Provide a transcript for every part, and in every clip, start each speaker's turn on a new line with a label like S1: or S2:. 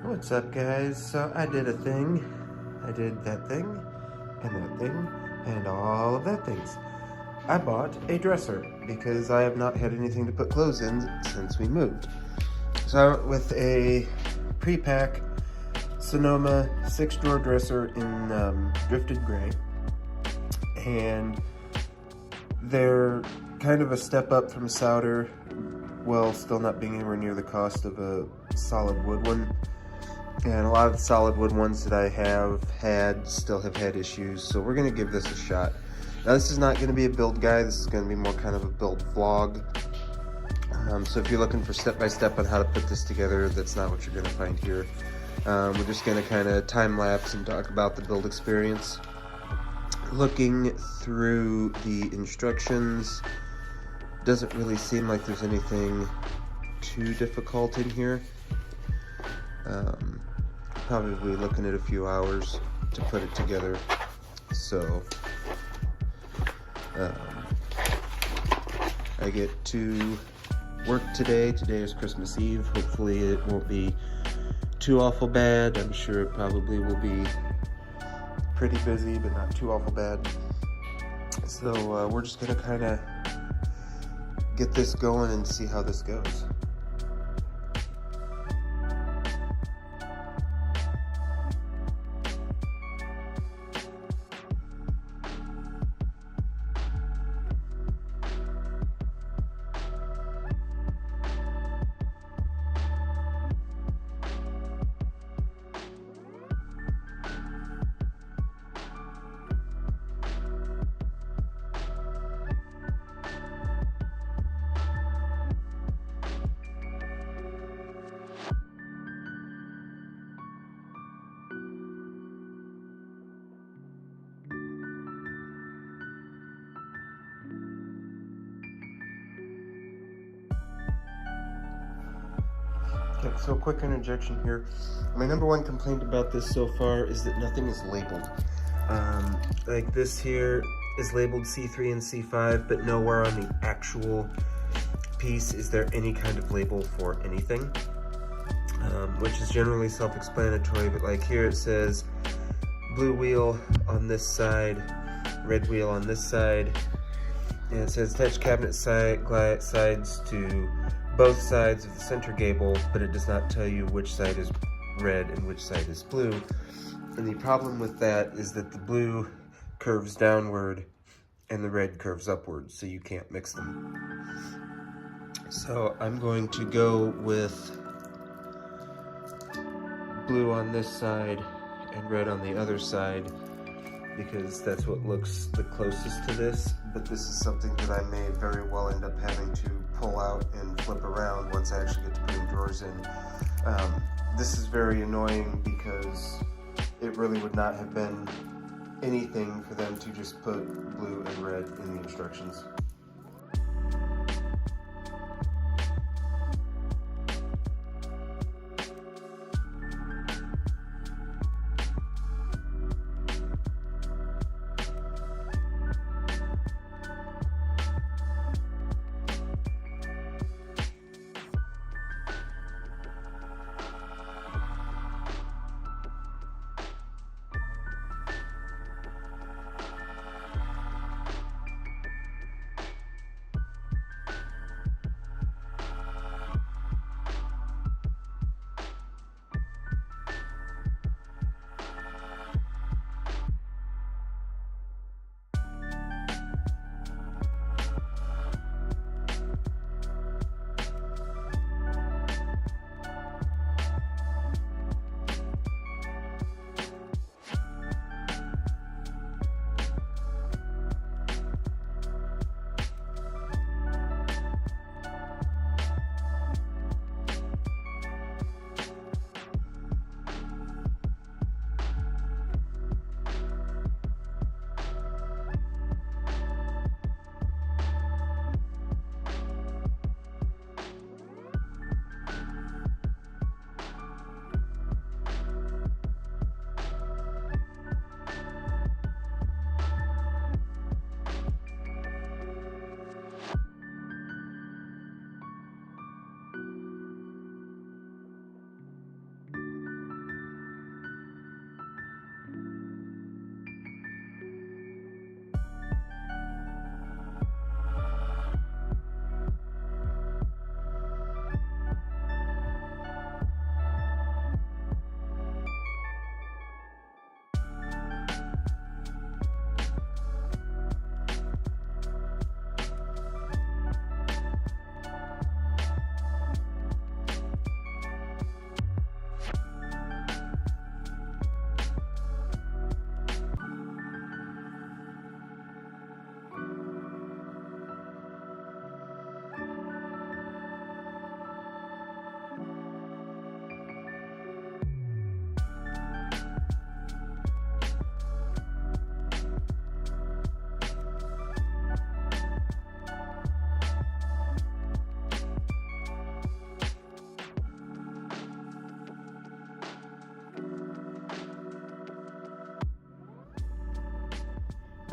S1: What's up, guys? So I did a thing. I did that thing, and all of that things. I bought a dresser because I have not had anything to put clothes in since we moved. So I went with a Prepac Sonoma 6-drawer dresser in drifted gray, and they're kind of a step up from Souter, while still not being anywhere near the cost of a solid wood one. And a lot of the solid wood ones that I have still have had issues, so we're going to give this a shot. Now, this is not going to be a build guide, this is going to be more kind of a build vlog. So if you're looking for step-by-step on how to put this together, that's not what you're going to find here. We're just going to kind of time-lapse and talk about the build experience. Looking through the instructions, doesn't really seem like there's anything too difficult in here. Probably looking at a few hours to put it together. So I get to work today. Today is Christmas Eve. Hopefully it won't be too awful bad. I'm sure it probably will be pretty busy, but not too awful bad. So we're just gonna kind of get this going and see how this goes. Okay, so quick interjection here. My number one complaint about this so far is that nothing is labeled. Like this here is labeled C3 and C5, but nowhere on the actual piece is there any kind of label for anything, which is generally self-explanatory, but like here it says blue wheel on this side, red wheel on this side, and it says attach cabinet sides to both sides of the center gable, but it does not tell you which side is red and which side is blue. And the problem with that is that the blue curves downward and the red curves upward, so you can't mix them. So I'm going to go with blue on this side and red on the other side, because that's what looks the closest to this, but this is something that I may very well end up having to pull out and flip around once I actually get to putting drawers in. This is very annoying because it really would not have been anything for them to just put blue and red in the instructions.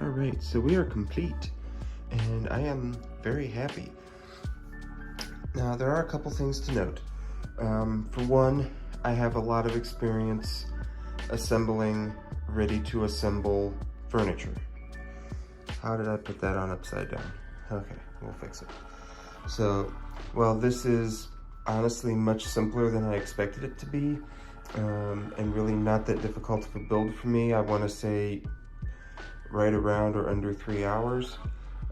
S1: All right, so we are complete, and I am very happy. Now, there are a couple things to note. For one, I have a lot of experience assembling ready-to-assemble furniture. How did I put that on upside down? Okay, we'll fix it. So, well, this is honestly much simpler than I expected it to be, and really not that difficult of a build for me. I want to say right around or under 3 hours.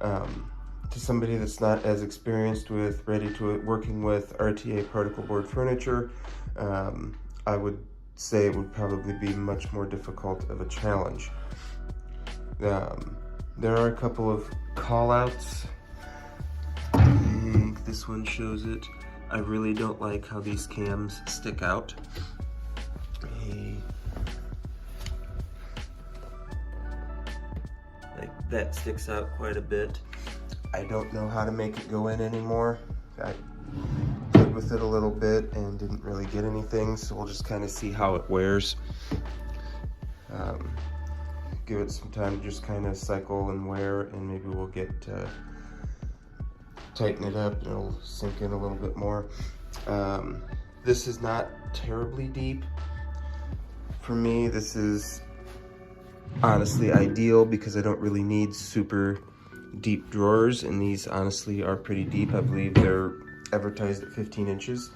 S1: To somebody that's not as experienced with working with RTA particle board furniture, I would say it would probably be much more difficult of a challenge. There are a couple of call-outs. I think this one shows it. I really don't like how these cams stick out. Like that sticks out quite a bit. I don't know how to make it go in anymore. I played with it a little bit and didn't really get anything, so we'll just kind of see how it wears. Give it some time to just kind of cycle and wear, and maybe we'll get tighten it up and it'll sink in a little bit more. This is not terribly deep. For me, this is honestly ideal because I don't really need super deep drawers, and these honestly are pretty deep. I believe they're advertised at 15 inches.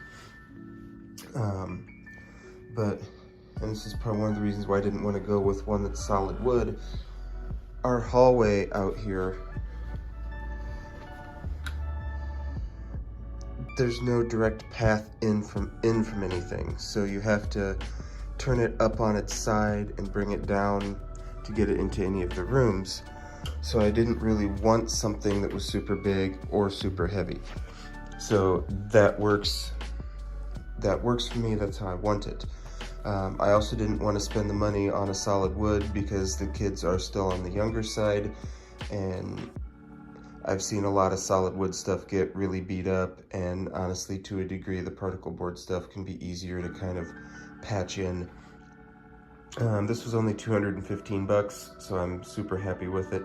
S1: And this is probably one of the reasons why I didn't want to go with one that's solid wood. Our hallway out here, there's no direct path in from anything, so you have to turn it up on its side and bring it down to get it into any of the rooms. So I didn't really want something that was super big or super heavy. So that works for me. That's how I want it. I also didn't want to spend the money on a solid wood because the kids are still on the younger side, and I've seen a lot of solid wood stuff get really beat up, and honestly, to a degree, the particle board stuff can be easier to kind of patch in. This was only 215 bucks, so I'm super happy with it.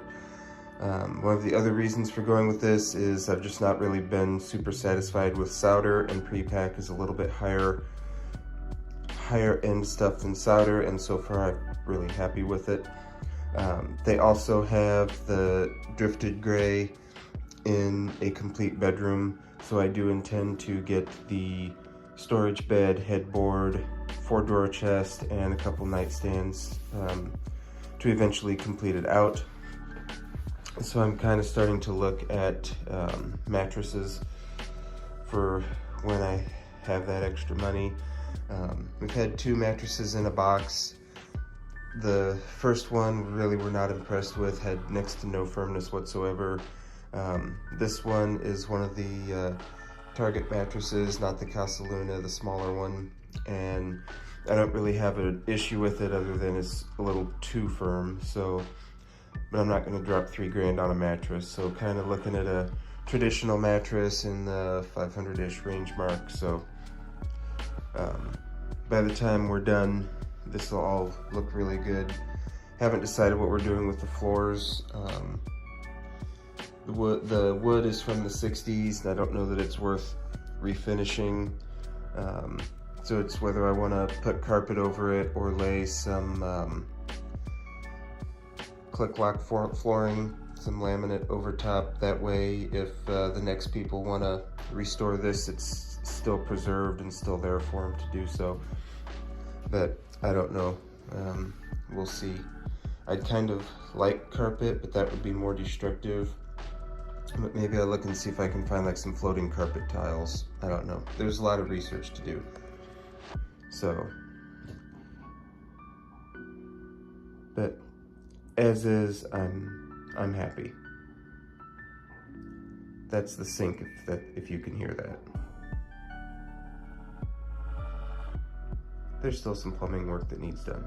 S1: One of the other reasons for going with this is I've just not really been super satisfied with solder, and Prepac is a little bit higher end stuff than solder, and so far I'm really happy with it. They also have the drifted gray in a complete bedroom, so I do intend to get the storage bed, headboard, 4-drawer chest, and a couple nightstands to eventually complete it out. So I'm kind of starting to look at mattresses for when I have that extra money. We've had 2 mattresses in a box. The first one really we're not impressed with, had next to no firmness whatsoever. This one is one of the Target mattresses, not the Casa Luna, the smaller one, and I don't really have an issue with it other than it's a little too firm. So, but I'm not going to drop $3 grand on a mattress. So kind of looking at a traditional mattress in the 500-ish range mark. So by the time we're done, this will all look really good. Haven't decided what we're doing with the floors. The wood is from the 60s, and I don't know that it's worth refinishing. So it's whether I want to put carpet over it or lay some click-lock flooring, some laminate over top. That way, if the next people want to restore this, it's still preserved and still there for them to do so. But I don't know. We'll see. I'd kind of like carpet, but that would be more destructive. But maybe I'll look and see if I can find like some floating carpet tiles. I don't know. There's a lot of research to do. So, but as is, I'm happy. That's the sink, if you can hear that. There's still some plumbing work that needs done.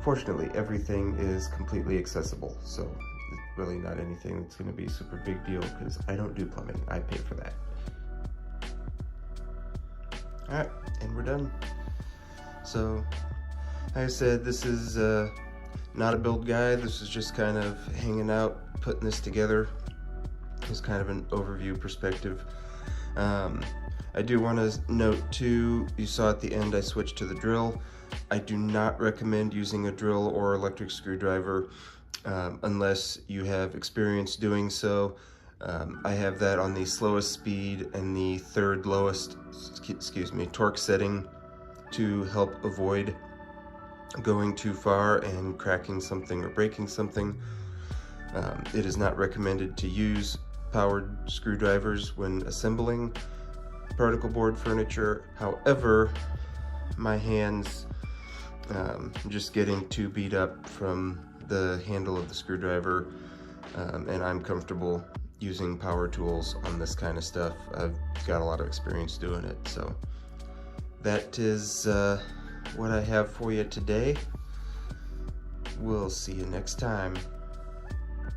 S1: Fortunately, everything is completely accessible, so it's really not anything that's going to be a super big deal because I don't do plumbing. I pay for that. Alright, and we're done. So, like I said, this is not a build guide. This is just kind of hanging out, putting this together. It's kind of an overview perspective. I do want to note too, you saw at the end I switched to the drill. I do not recommend using a drill or electric screwdriver unless you have experience doing so. I have that on the slowest speed and the third lowest, torque setting to help avoid going too far and cracking something or breaking something. It is not recommended to use powered screwdrivers when assembling particle board furniture. However, my hands just getting too beat up from the handle of the screwdriver, and I'm comfortable using power tools on this kind of stuff. I've got a lot of experience doing it, so that is what I have for you today. We'll see you next time.